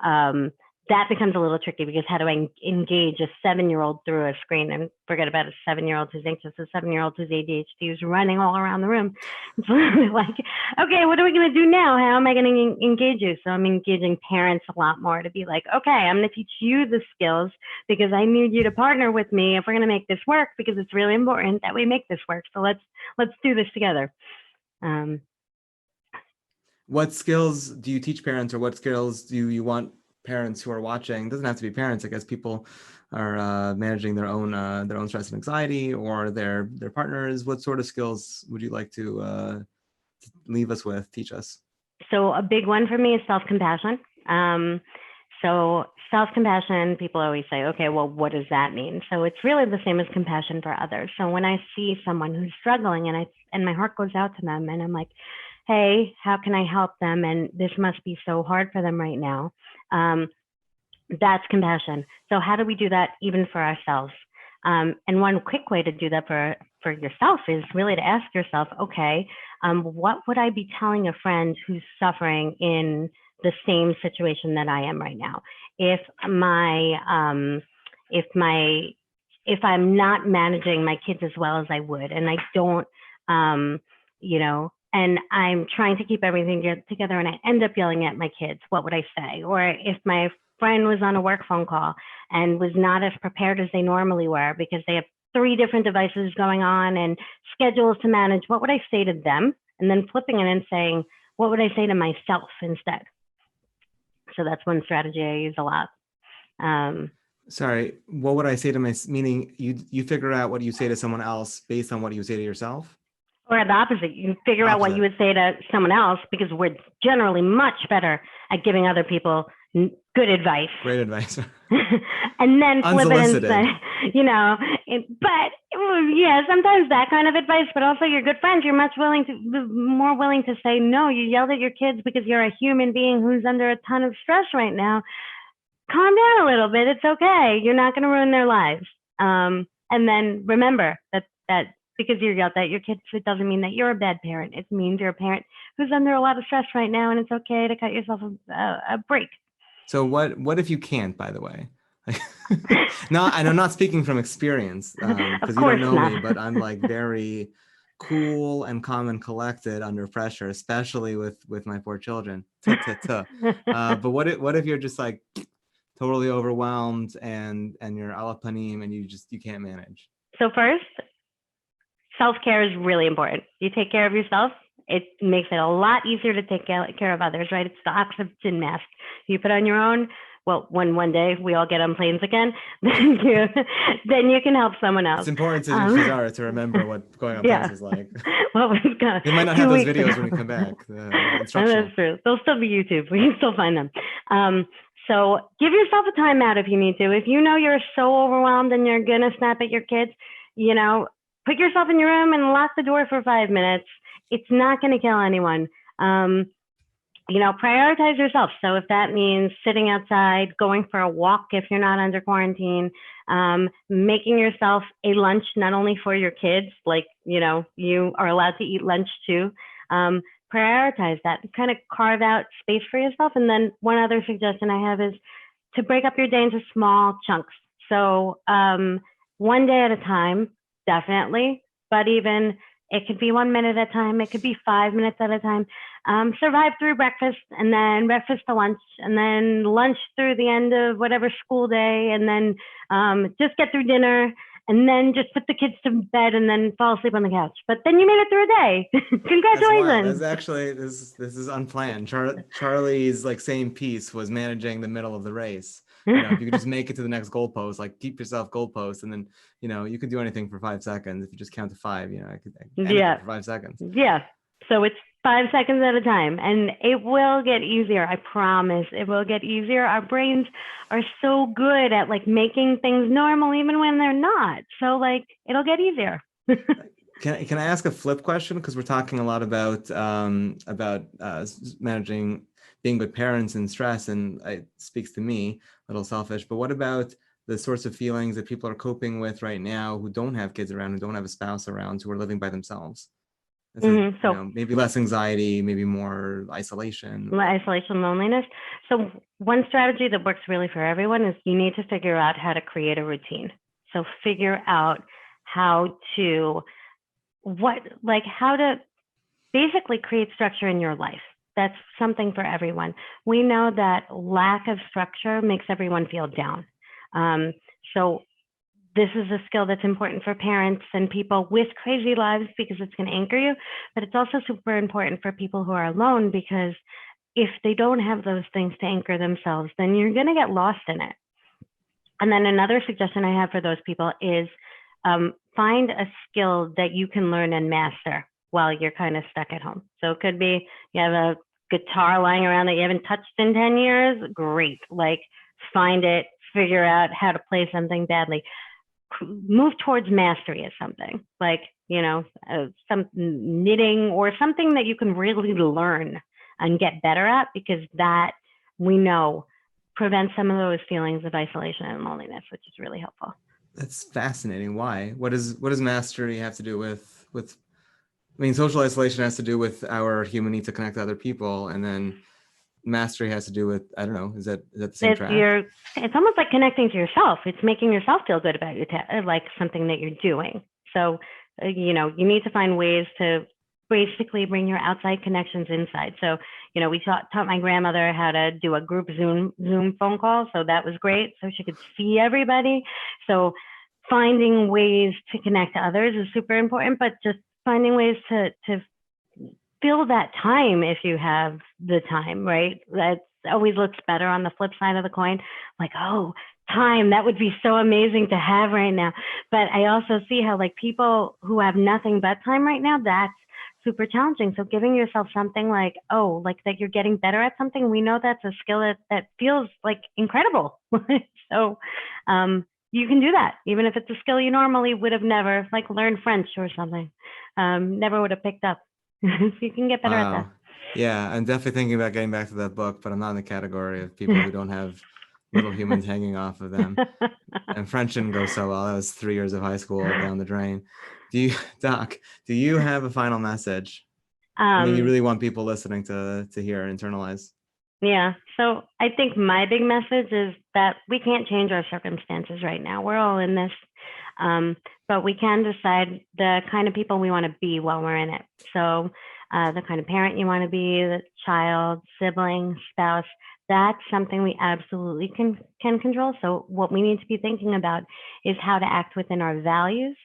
that becomes a little tricky because how do I engage a 7-year-old through a screen? And forget about a 7-year-old who's anxious, a 7-year-old who's ADHD, who's running all around the room. It's like, okay, what are we going to do now? How am I going to engage you? So I'm engaging parents a lot more to be like, okay, I'm going to teach you the skills because I need you to partner with me if we're going to make this work, because it's really important that we make this work. So let's do this together. What skills do you teach parents, or what skills do you want parents who are watching? It doesn't have to be parents. I guess people are managing their own stress and anxiety, or their partners. What sort of skills would you like to leave us with, teach us? So a big one for me is self-compassion. So self-compassion, people always say, okay, well, what does that mean? So it's really the same as compassion for others. So when I see someone who's struggling and my heart goes out to them and I'm like, hey, how can I help them? And this must be so hard for them right now. That's compassion. So how do we do that even for ourselves? And one quick way to do that for yourself is really to ask yourself, okay, what would I be telling a friend who's suffering in the same situation that I am right now? If I'm not managing my kids as well as I would, and I don't, and I'm trying to keep everything together and I end up yelling at my kids, what would I say? Or if my friend was on a work phone call and was not as prepared as they normally were because they have 3 different devices going on and schedules to manage, what would I say to them? And then flipping it and saying, what would I say to myself instead? So that's one strategy I use a lot. Sorry, what would I say to meaning you figure out what you say to someone else based on what you say to yourself? Or the opposite, you figure out what you would say to someone else, because we're generally much better at giving other people good advice. Great advice. And then flip it and say, but yeah, sometimes that kind of advice, but also your good friends, you're more willing to say, no, you yelled at your kids because you're a human being who's under a ton of stress right now. Calm down a little bit. It's okay. You're not going to ruin their lives. And then remember that because you're yelled at your kids, it doesn't mean that you're a bad parent. It means you're a parent who's under a lot of stress right now, and it's okay to cut yourself a break. So what if you can't, by the way? No, and I'm not speaking from experience because you don't know me, but I'm like very cool and calm and collected under pressure, especially with my 4 children. But what if you're just like totally overwhelmed and you're ala panim and you can't manage? So first, self-care is really important. You take care of yourself, it makes it a lot easier to take care of others, right? It's the oxygen mask. You put on your own, well, when one day we all get on planes again, then you can help someone else. It's important to remember what going on planes is like. Well, they might not have those videos when we come back. That's true. They'll still be YouTube. We can still find them. So give yourself a timeout if you need to. If you know you're so overwhelmed and you're going to snap at your kids, put yourself in your room and lock the door for 5 minutes. It's not going to kill anyone. Prioritize yourself. So if that means sitting outside, going for a walk if you're not under quarantine, making yourself a lunch, not only for your kids, like, you are allowed to eat lunch too. Prioritize that, kind of carve out space for yourself. And then one other suggestion I have is to break up your day into small chunks. So one day at a time, definitely, but even it could be 1 minute at a time. It could be 5 minutes at a time. Survive through breakfast, and then breakfast to lunch, and then lunch through the end of whatever school day, and then just get through dinner, and then just put the kids to bed, and then fall asleep on the couch. But then you made it through a day. Congratulations. That's actually this is unplanned. Charlie's like same piece was managing the middle of the race. If you could just make it to the next goalpost, like keep yourself goalpost, and then you could do anything for 5 seconds. If you just count to 5, I could end it for 5 seconds. Yeah. So it's 5 seconds at a time, and it will get easier. I promise, it will get easier. Our brains are so good at like making things normal even when they're not. So like it'll get easier. Can I ask a flip question? Because we're talking a lot about managing being good parents and stress, and it speaks to me, a little selfish, but what about the sorts of feelings that people are coping with right now who don't have kids around, who don't have a spouse around, who are living by themselves? That's So maybe less anxiety, maybe more isolation. Isolation, loneliness. So one strategy that works really for everyone is you need to figure out how to create a routine. So figure out how to basically create structure in your life. That's something for everyone. We know that lack of structure makes everyone feel down. So this is a skill that's important for parents and people with crazy lives because it's going to anchor you, but it's also super important for people who are alone because if they don't have those things to anchor themselves, then you're going to get lost in it. And then another suggestion I have for those people is find a skill that you can learn and master while you're kind of stuck at home. So it could be you have a guitar lying around that you haven't touched in 10 years. Great. Like find it, figure out how to play something badly. Move towards mastery of something like, some knitting or something that you can really learn and get better at, because that we know prevents some of those feelings of isolation and loneliness, which is really helpful. That's fascinating. Why? What does mastery have to do with? I mean, social isolation has to do with our human need to connect to other people, and then mastery has to do with, I don't know, is that the same track? It's almost like connecting to yourself. It's making yourself feel good about like something that you're doing. So, you need to find ways to basically bring your outside connections inside. So, we taught my grandmother how to do a group Zoom phone call. So that was great. So she could see everybody. So finding ways to connect to others is super important, but just finding ways to fill that time if you have the time, right? That always looks better on the flip side of the coin. Like, oh, time, that would be so amazing to have right now. But I also see how like people who have nothing but time right now, that's super challenging. So giving yourself something like, like that you're getting better at something, we know that's a skill that feels like incredible. So you can do that, even if it's a skill you normally would have never, like learned French or something, never would have picked up. You can get better at that. Yeah, I'm definitely thinking about getting back to that book, but I'm not in the category of people who don't have little humans hanging off of them. And French didn't go so well. That was 3 years of high school down the drain. Doc, do you have a final message? Something you really want people listening to hear, internalize? Yeah. So I think my big message is that we can't change our circumstances right now. We're all in this. But we can decide the kind of people we want to be while we're in it. So the kind of parent you want to be, the child, sibling, spouse, that's something we absolutely can control. So what we need to be thinking about is how to act within our values.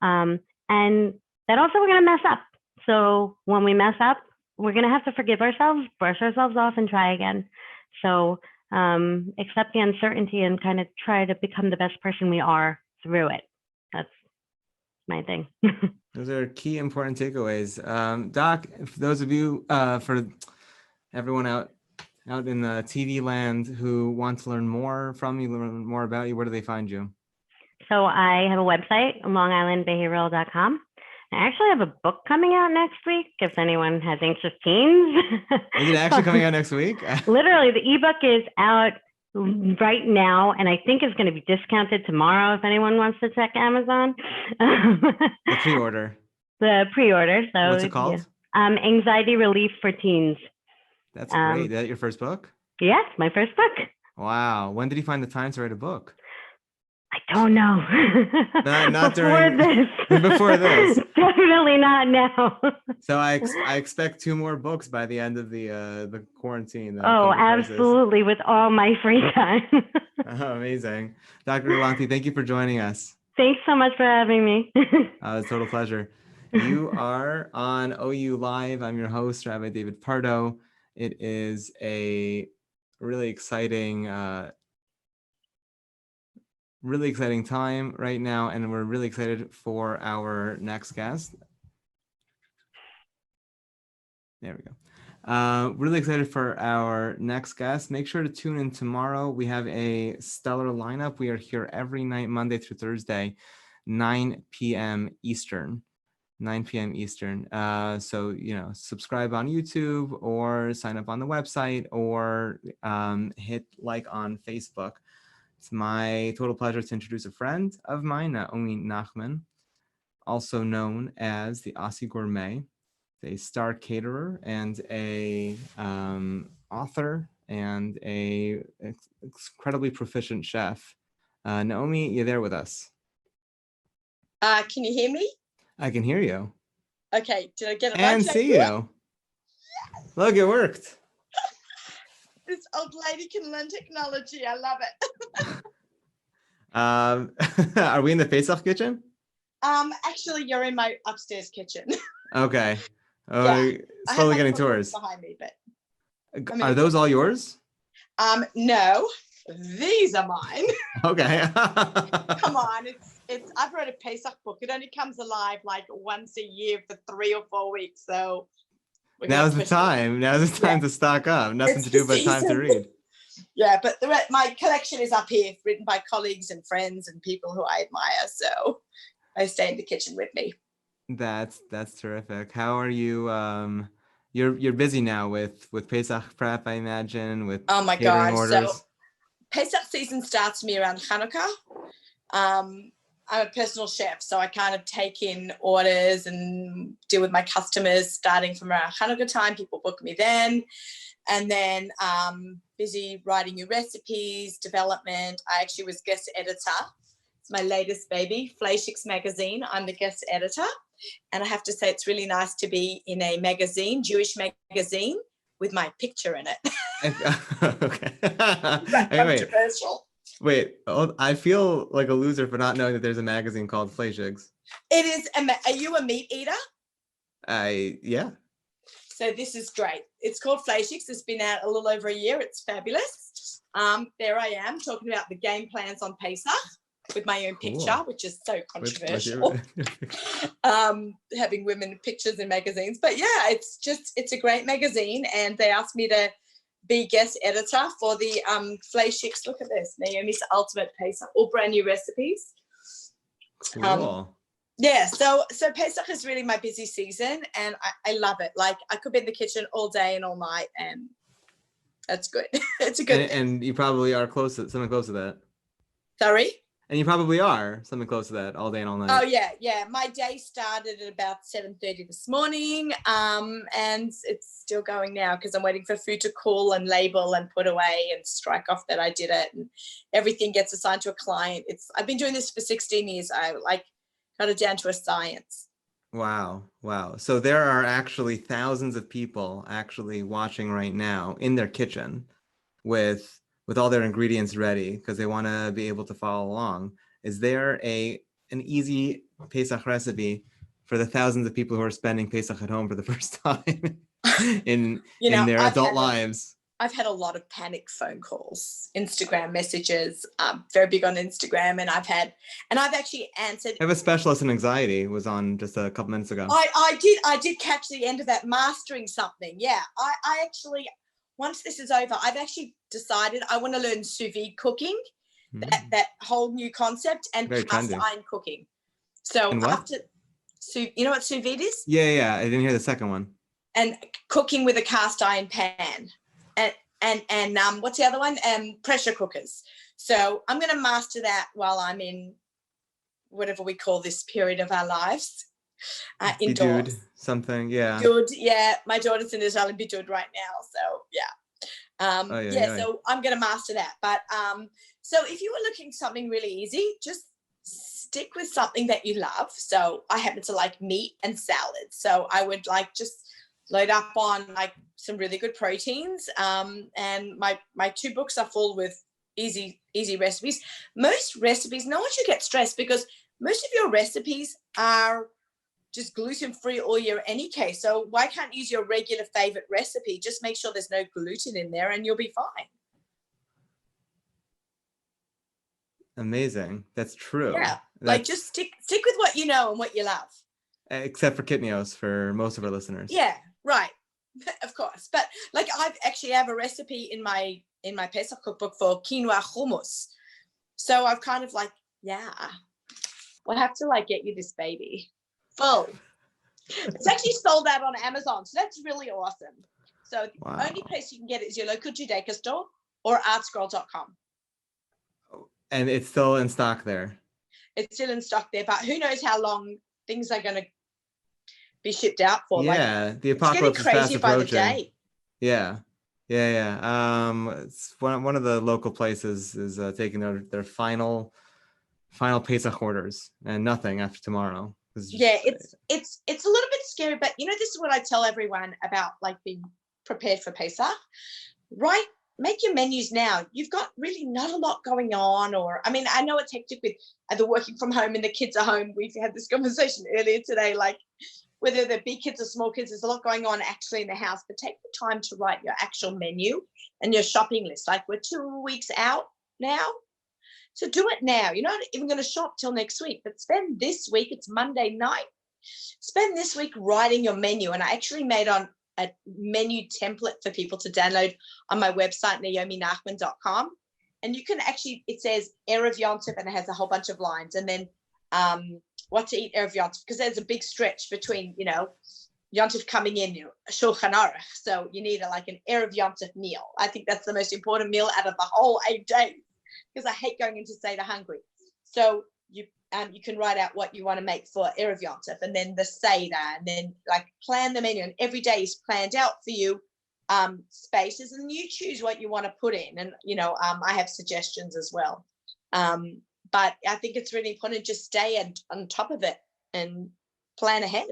And that also we're going to mess up. So when we mess up, we're going to have to forgive ourselves, brush ourselves off, and try again. So accept the uncertainty and kind of try to become the best person we are through it. That's my thing. Those are key important takeaways. Doc, for those of you, for everyone out in the TV land who want to learn more from you, learn more about you, where do they find you? So I have a website, longislandbehavioral.com. I actually have a book coming out next week if anyone has anxious teens. Is it actually coming out next week? Literally, the ebook is out right now, and I think it's going to be discounted tomorrow if anyone wants to check Amazon. The pre-order. The pre-order. So what's it called? Yeah. Anxiety Relief for Teens. That's great. Is that your first book? Yes, my first book. Wow. When did you find the time to write a book? I don't know. Not before during this. Before this. Definitely not now. So I expect 2 more books by the end of the quarantine. Absolutely, with all my free time. Oh, amazing. Dr. Galanti, thank you for joining us. Thanks so much for having me. It's a total pleasure. You are on OU Live. I'm your host, Rabbi David Pardo. It is a really exciting time right now, and we're really excited for our next guest. There we go. Really excited for our next guest. Make sure to tune in tomorrow. We have a stellar lineup. We are here every night, Monday through Thursday, 9 p.m. Eastern. 9 p.m. Eastern. So, subscribe on YouTube or sign up on the website or hit like on Facebook. It's my total pleasure to introduce a friend of mine, Naomi Nachman, also known as the Aussie Gourmet. a star caterer and a author and a incredibly proficient chef. Naomi, you're there with us. Can you hear me? I can hear you. Okay, did I get it right? And see you. Yes. Look, it worked. This old lady can learn technology. I love it. Are we in the Pesach kitchen? Actually, you're in my upstairs kitchen. Okay. Yeah. Slowly getting tours. Behind me, but are those all yours? No, these are mine. Okay. Come on, it's. I've read a Pesach book. It only comes alive like once a year for 3 or 4 weeks. So now's the time. Now's the time to stock up. Nothing to do but time to read. Yeah, but my collection is up here, written by colleagues and friends and people who I admire. So I stay in the kitchen with me. That's terrific. How are you? You're busy now with Pesach prep, I imagine. With oh my god! Orders. So Pesach season starts for me around Hanukkah. I'm a personal chef, so I kind of take in orders and deal with my customers starting from around Hanukkah time. People book me then. And then busy writing new recipes, development. I actually was guest editor. It's my latest baby, Fleischix magazine. I'm the guest editor. And I have to say it's really nice to be in a magazine, Jewish magazine, with my picture in it. Okay. Controversial. Wait, I feel like a loser for not knowing that there's a magazine called Fleischix. It is. Are you a meat eater? Yeah. So this is great. It's called Fleischix. It's been out a little over a year. It's fabulous. There I am talking about the game plans on Pesach with my own picture, which is so controversial. Having women pictures in magazines. But yeah, it's a great magazine. And they asked me to be guest editor for the Fleischix. Look at this, Naomi's Ultimate Pesach, all brand new recipes. Cool. Yeah, so Pesach is really my busy season, and I love it. Like I could be in the kitchen all day and all night, and that's good. It's a good thing. And you probably are something close to that. Sorry? And you probably are something close to that all day and all night. Oh yeah. My day started at about 7:30 this morning, and it's still going now because I'm waiting for food to cool and label and put away and strike off that I did it, and everything gets assigned to a client. I've been doing this for 16 years. I got it down to a science. Wow. So there are actually thousands of people actually watching right now in their kitchen with all their ingredients ready because they want to be able to follow along. Is there an easy Pesach recipe for the thousands of people who are spending Pesach at home for the first time in their adult lives? I've had a lot of panic phone calls, Instagram messages, very big on Instagram, and I've actually answered. I have a specialist in anxiety, was on just a couple minutes ago. I did catch the end of that, mastering something. Yeah, I actually, once this is over, I've actually decided I want to learn sous vide cooking, that whole new concept, and very cast trendy. iron cooking. So after, you know what sous vide is? Yeah, I didn't hear the second one. And cooking with a cast iron pan. And what's the other one? Pressure cookers. So I'm going to master that while I'm in whatever we call this period of our lives, indoors. Bidud, something, yeah. Bidud, yeah. My daughter's in Israel in Bidud right now, so yeah. So I'm going to master that. But so if you were looking for something really easy, just stick with something that you love. So I happen to like meat and salad, so I would just load up on some really good proteins. And my 2 books are full with easy recipes. Most recipes, no one should get stressed because most of your recipes are just gluten-free all year any case. So why can't you use your regular favorite recipe? Just make sure there's no gluten in there and you'll be fine. Amazing. That's true. Yeah. Just stick with what you know and what you love. Except for kitnios for most of our listeners. Yeah, right. Of course. But I've actually have a recipe in my Pesach cookbook for quinoa hummus. So I've kind of we'll have to get you this baby full. It's actually sold out on Amazon. So that's really awesome. So the only place you can get it is your local Judaica store or artscroll.com. And it's still in stock there. It's still in stock there, but who knows how long things are going to be shipped out for. Yeah, the apocalypse is fast approaching. Yeah. It's one of the local places is taking their final Pesach orders, and nothing after tomorrow. It's a little bit scary, but this is what I tell everyone about being prepared for Pesach, right? Make your menus now. You've got really not a lot going on, I know it's hectic with the working from home and the kids are home. We've had this conversation earlier today, whether they're big kids or small kids, there's a lot going on actually in the house, but take the time to write your actual menu and your shopping list. We're 2 weeks out now. So do it now. You're not even going to shop till next week, but spend this week, it's Monday night, spend this week writing your menu. And I actually made a menu template for people to download on my website, naominachman.com. And you can actually, it says Erev Yom Tov, and it has a whole bunch of lines. And then what to eat Erev Yom Tov, because there's a big stretch between, Yom Tov coming in, Shulchan Aruch. So you need an Erev Yom Tov meal. I think that's the most important meal out of the whole 8 days, because I hate going into Seder hungry. So you can write out what you want to make for Erev Yom Tov, and then the Seder, and then plan the menu, and every day is planned out for you, spaces, and you choose what you want to put in. And, I have suggestions as well. But I think it's really important to just stay on top of it and plan ahead.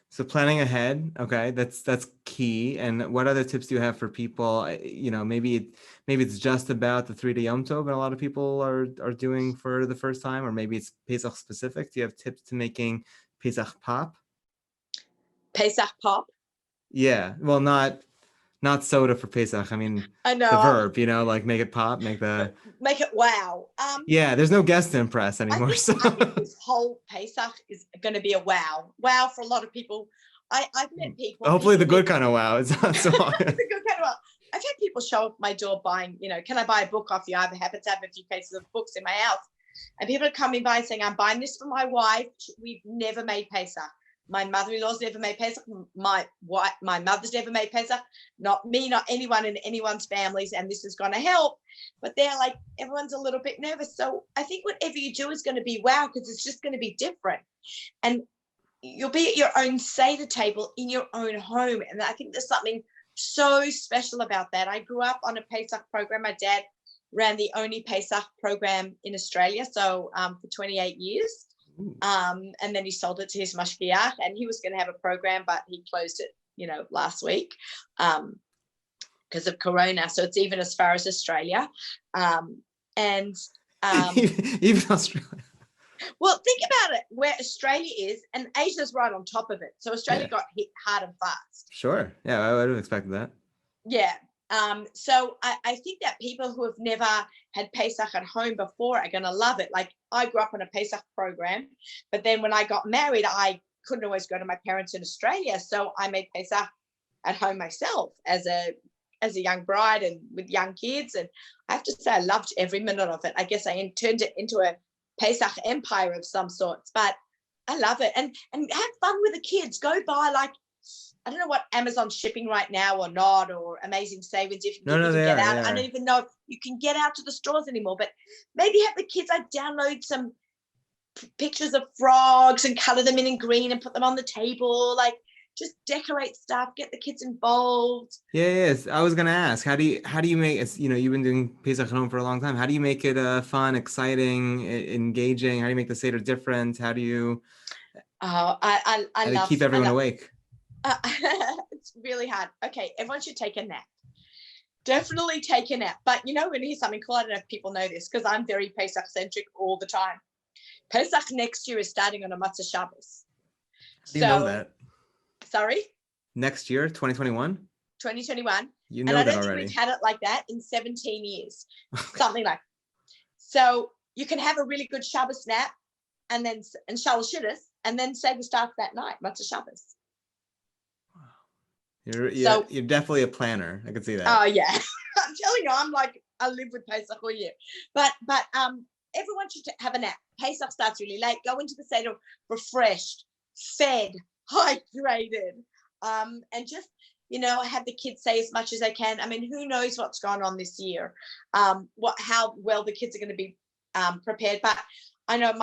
So planning ahead, okay, that's key. And what other tips do you have for people? Maybe it's just about the 3-day Yom Tov, and a lot of people are doing for the first time, or maybe it's Pesach specific. Do you have tips to making Pesach pop? Pesach pop? Yeah, well, not soda for Pesach. I mean, I know the verb, make it pop, make it wow. Yeah, there's no guest to impress anymore. I think this whole Pesach is going to be a wow for a lot of people. I've met people. Hopefully the good kind of wow. It's not so hard. The good kind of wow. I've had people show up at my door buying, can I buy a book off you? I happen to have a few cases of books in my house. And people are coming by saying, I'm buying this for my wife. We've never made Pesach. My mother-in-law's never made Pesach. My mother's never made Pesach. Not me, not anyone in anyone's families. And this is going to help. But they're everyone's a little bit nervous. So I think whatever you do is going to be wow, because it's just going to be different. And you'll be at your own Seder table in your own home. And I think there's something so special about that. I grew up on a Pesach program. My dad ran the only Pesach program in Australia. So for 28 years. And then he sold it to his mashgiach, and he was going to have a program, but he closed it, last week because of Corona. So it's even as far as Australia. Even Australia. Well, think about it, where Australia is, and Asia's right on top of it. So Australia got hit hard and fast. Sure. Yeah, I would have expected that. Yeah. So I think that people who have never had Pesach at home before are going to love it. I grew up on a Pesach program, but then when I got married, I couldn't always go to my parents in Australia. So I made Pesach at home myself as a young bride and with young kids. And I have to say, I loved every minute of it. I guess I turned it into a Pesach empire of some sorts, but I love it. And have fun with the kids. Go buy I don't know what Amazon's shipping right now or not, or Amazing Savings if you can get out. I don't even know if you can get out to the stores anymore, but maybe have the kids download some pictures of frogs and color them in green and put them on the table. Just decorate stuff, get the kids involved. Yes. I was going to ask, how do you make it, you've been doing Pesach at home for a long time. How do you make it fun, exciting, engaging? How do you make the Seder different? How do you keep everyone awake? It's really hard. Okay, everyone should take a nap. Definitely take a nap. But we're going to hear something cool. I don't know if people know this, because I'm very Pesach-centric all the time. Pesach next year is starting on a Matzah Shabbos. How do you know that? Sorry? Next year, 2021? 2021. You know that already. And I don't think we've had it like that in 17 years. Something like that. So you can have a really good Shabbos nap and Shal Shidduch, and then Seder starts that night, Matzah Shabbos. You're definitely a planner. I can see that. Oh yeah, I'm telling you, I live with Pesach all year. But everyone should have a nap. Pesach starts really late. Go into the Seder refreshed, fed, hydrated, and just have the kids say as much as they can. I mean, who knows what's gone on this year? How well the kids are going to be prepared. But I know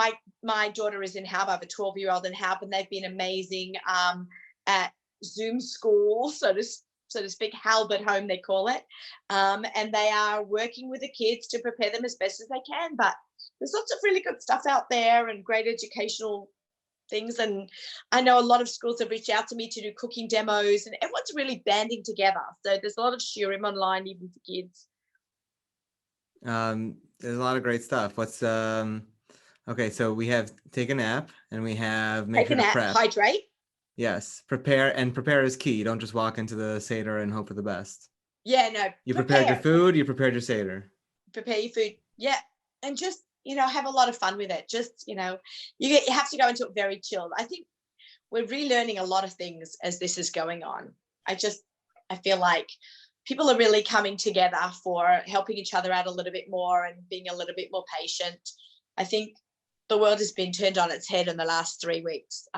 my daughter is in Harber, a 12-year-old in Harber, and they've been amazing at Zoom school, so to speak, Halbert home they call it, and they are working with the kids to prepare them as best as they can. But there's lots of really good stuff out there and great educational things, and I know a lot of schools have reached out to me to do cooking demos, and everyone's really banding together. So there's a lot of shiurim online even for kids. There's a lot of great stuff. What's okay, so we have take a nap, and we have make sure to prep. Hydrate. Yes, prepare is key. You don't just walk into the Seder and hope for the best. Yeah, no. You prepared your food, you prepared your Seder. Prepare your food, yeah, and just, have a lot of fun with it. Just, you have to go into it very chilled. I think we're relearning a lot of things as this is going on. I feel like people are really coming together for helping each other out a little bit more and being a little bit more patient. I think the world has been turned on its head in the last 3 weeks.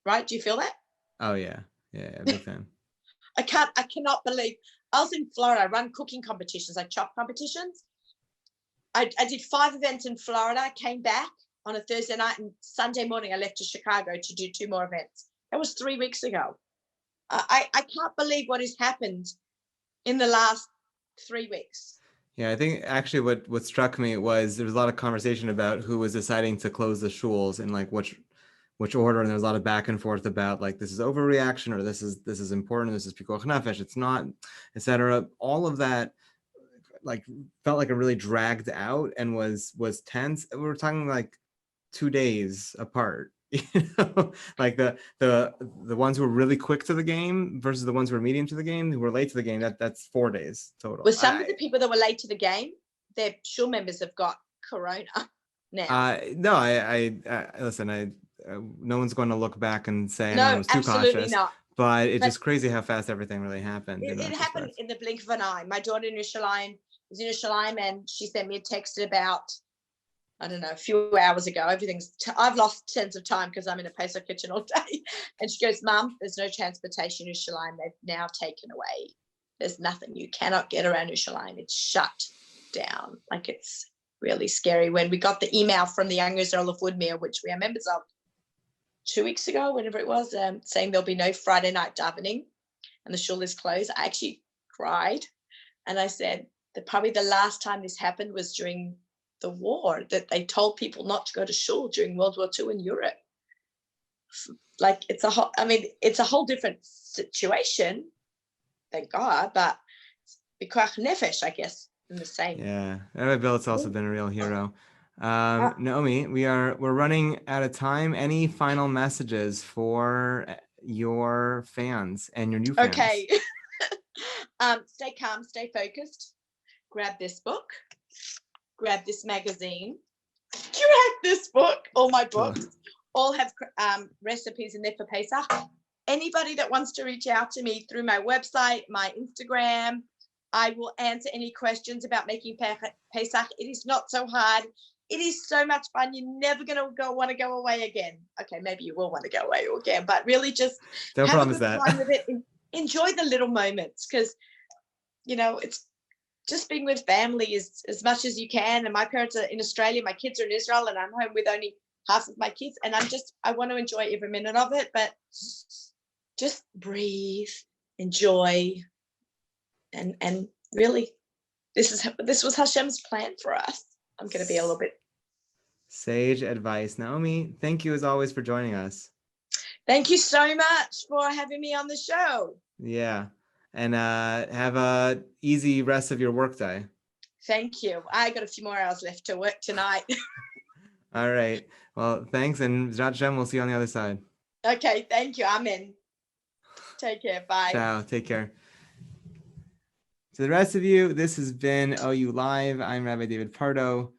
Right? Do you feel that? Oh yeah, big fan. I cannot believe I was in Florida. I run cooking competitions, like chop competitions. I did 5 events in Florida. I came back on a Thursday night, and Sunday morning I left to Chicago to do 2 more events. That was 3 weeks ago. I can't believe what has happened in the last 3 weeks. Yeah, I think actually what struck me was there was a lot of conversation about who was deciding to close the shuls and like which order, and there was a lot of back and forth about like this is overreaction or this is important, this is pikuach nefesh, it's not, etc. All of that like felt like it really dragged out and was tense. We were talking like 2 days apart, like the ones who were really quick to the game versus the ones who were medium to the game, who were late to the game. That's 4 days total. Well, some of the people that were late to the game, their shul members have got corona now. No, I listen. No one's going to look back and say no, anyone was too absolutely cautious. Not. But it's just crazy how fast everything really happened. It happened in the blink of an eye. My daughter in Yerushalayim was in Yerushalayim, and she sent me a text about, I don't know, a few hours ago. I've lost sense of time because I'm in a Pesach kitchen all day. And she goes, Mum, there's no transportation in Yerushalayim. They've now taken away. There's nothing. You cannot get around Yerushalayim. It's shut down. Like, it's really scary. When we got the email from the Young Israel of Woodmere, which we are members of, 2 weeks ago, whenever it was, saying there'll be no Friday night davening and the shul is closed, I actually cried. And I said that probably the last time this happened was during the war, that they told people not to go to shul during World War II in Europe. Like, it's a whole different situation, thank God, but pikuach nefesh, I guess, in the same. Yeah, Rabbi Bill's also been a real hero. Naomi, we're running out of time. Any final messages for your fans and your new fans? Okay. Stay calm, stay focused. Grab this book. Grab this magazine. Grab this book. All my books all have recipes in there for Pesach. Anybody that wants to reach out to me through my website, my Instagram, I will answer any questions about making Pesach. It is not so hard. It is so much fun. You're never going to want to go away again. Okay, maybe you will want to go away again, but really just don't have promise a good time with it. Enjoy the little moments, because, it's just being with family is as much as you can. And my parents are in Australia, my kids are in Israel, and I'm home with only half of my kids. And I want to enjoy every minute of it, but just breathe, enjoy, and really, this was Hashem's plan for us. I'm going to be a little bit. Sage advice. Naomi, thank you as always for joining us. Thank you so much for having me on the show. Yeah. And have a easy rest of your workday. Thank you. I got a few more hours left to work tonight. All right. Well, thanks. And Zrat Hashem, we'll see you on the other side. Okay. Thank you. Amen. Take care. Bye. Ciao. Take care. To the rest of you, this has been OU Live. I'm Rabbi David Pardo.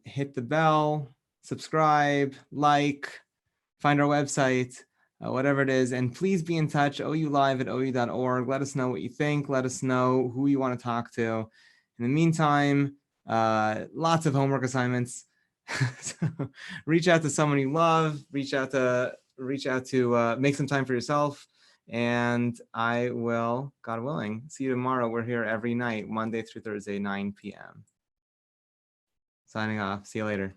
Hit the bell, subscribe, like, find our website, whatever it is. And please be in touch, oulive@ou.org. Let us know what you think. Let us know who you want to talk to. In the meantime, lots of homework assignments. So reach out to someone you love. Reach out to make some time for yourself. And I will, God willing, see you tomorrow. We're here every night, Monday through Thursday, 9 p.m. Signing off. See you later.